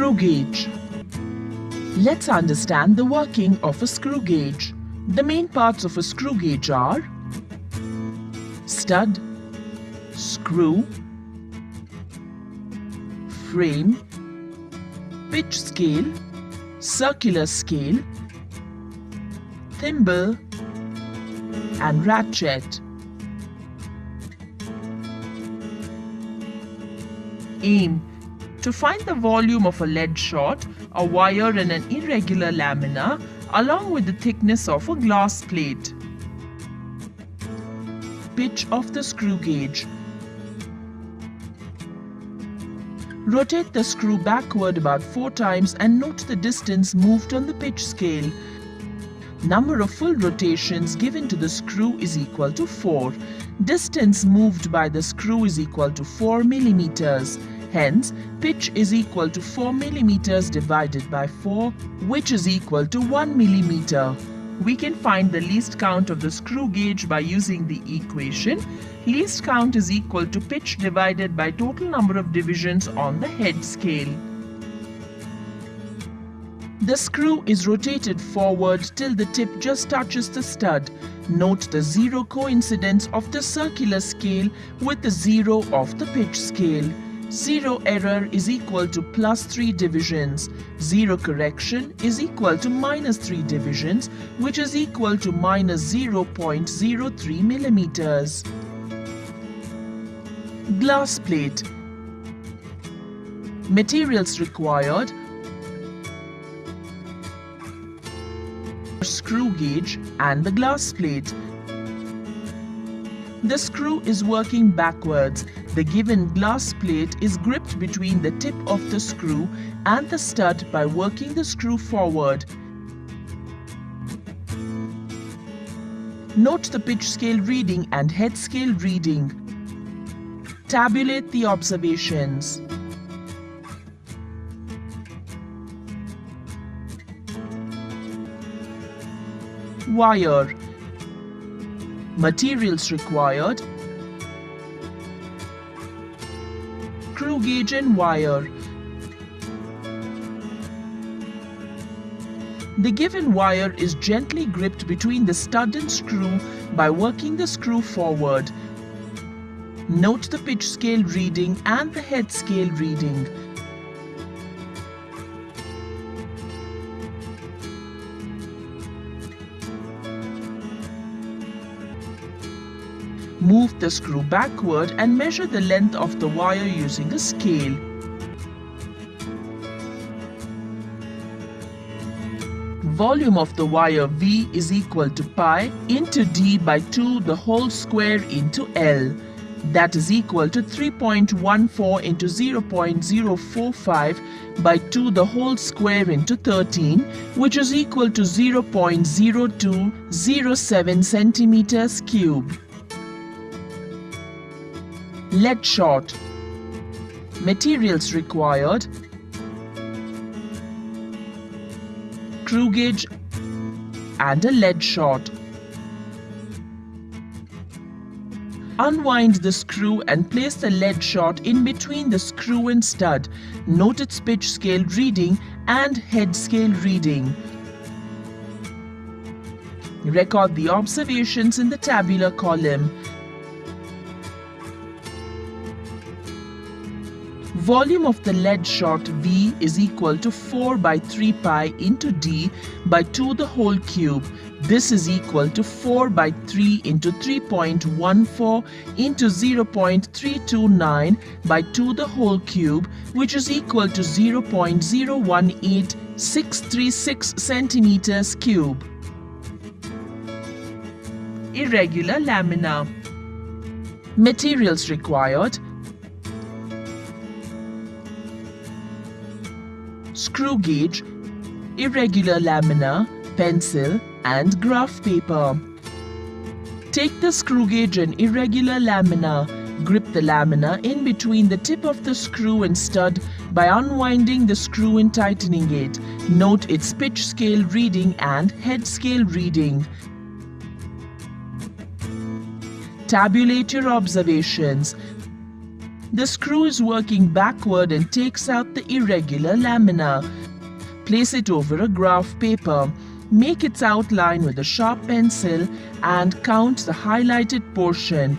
Screw gauge. Let's understand the working of a screw gauge. The main parts of a screw gauge are stud, screw, frame, pitch scale, circular scale, thimble, and ratchet. Aim: to find the volume of a lead shot, a wire in an irregular lamina along with the thickness of a glass plate. Pitch of the screw gauge. Rotate the screw backward about 4 times and note the distance moved on the pitch scale. Number of full rotations given to the screw is equal to 4. Distance moved by the screw is equal to 4 millimeters. Hence, pitch is equal to 4 millimeters divided by 4, which is equal to 1 millimeter. We can find the least count of the screw gauge by using the equation. Least count is equal to pitch divided by total number of divisions on the head scale. The screw is rotated forward till the tip just touches the stud. Note the zero coincidence of the circular scale with the zero of the pitch scale. Zero error is equal to +3 divisions. Zero correction is equal to -3 divisions, which is equal to -0.03 millimeters. Glass plate. Materials required: screw gauge and the glass plate. The screw is working backwards. The given glass plate is gripped between the tip of the screw and the stud by working the screw forward. Note the pitch scale reading and head scale reading. Tabulate the observations. Wire. Materials required: screw gauge and wire. The given wire is gently gripped between the stud and screw by working the screw forward. Note the pitch scale reading and the head scale reading. Move the screw backward and measure the length of the wire using a scale. Volume of the wire V is equal to pi into D by 2 the whole square into L. That is equal to 3.14 into 0.045 by 2 the whole square into 13, which is equal to 0.0207 centimeters cube. Lead shot. Materials required: screw gauge and a lead shot. Unwind the screw and place the lead shot in between the screw and stud. Note its pitch scale reading and head scale reading. Record the observations in the tabular column. Volume of the lead shot V is equal to 4 by 3 pi into D by 2 the whole cube. This is equal to 4 by 3 into 3.14 into 0.329 by 2 the whole cube, which is equal to 0.018636 centimeters cube. Irregular lamina. Materials required: screw gauge, irregular lamina, pencil, and graph paper. Take the screw gauge and irregular lamina. Grip the lamina in between the tip of the screw and stud by unwinding the screw and tightening it. Note its pitch scale reading and head scale reading. Tabulate your observations. The screw is working backward and takes out the irregular lamina. Place it over a graph paper. Make its outline with a sharp pencil and count the highlighted portion.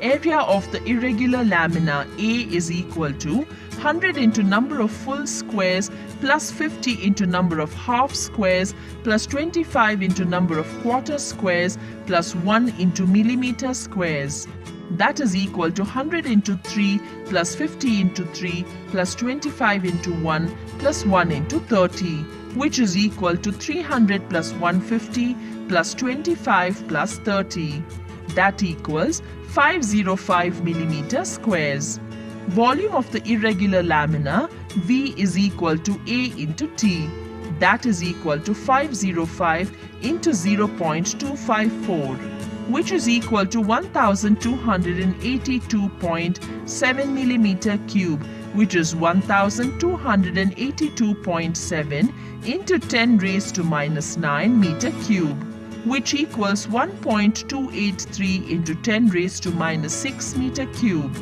Area of the irregular lamina A is equal to 100 into number of full squares plus 50 into number of half squares plus 25 into number of quarter squares plus 1 into millimeter squares. That is equal to 100 into 3 plus 50 into 3 plus 25 into 1 plus 1 into 30, which is equal to 300 plus 150 plus 25 plus 30. That equals 505 millimeter squares. Volume of the irregular lamina V is equal to A into T. That is equal to 505 into 0.254, which is equal to 1282.7 millimeter cube, which is 1282.7 into 10 raised to minus 9 meter cube, which equals 1.283 into 10 raised to minus 6 meter cube.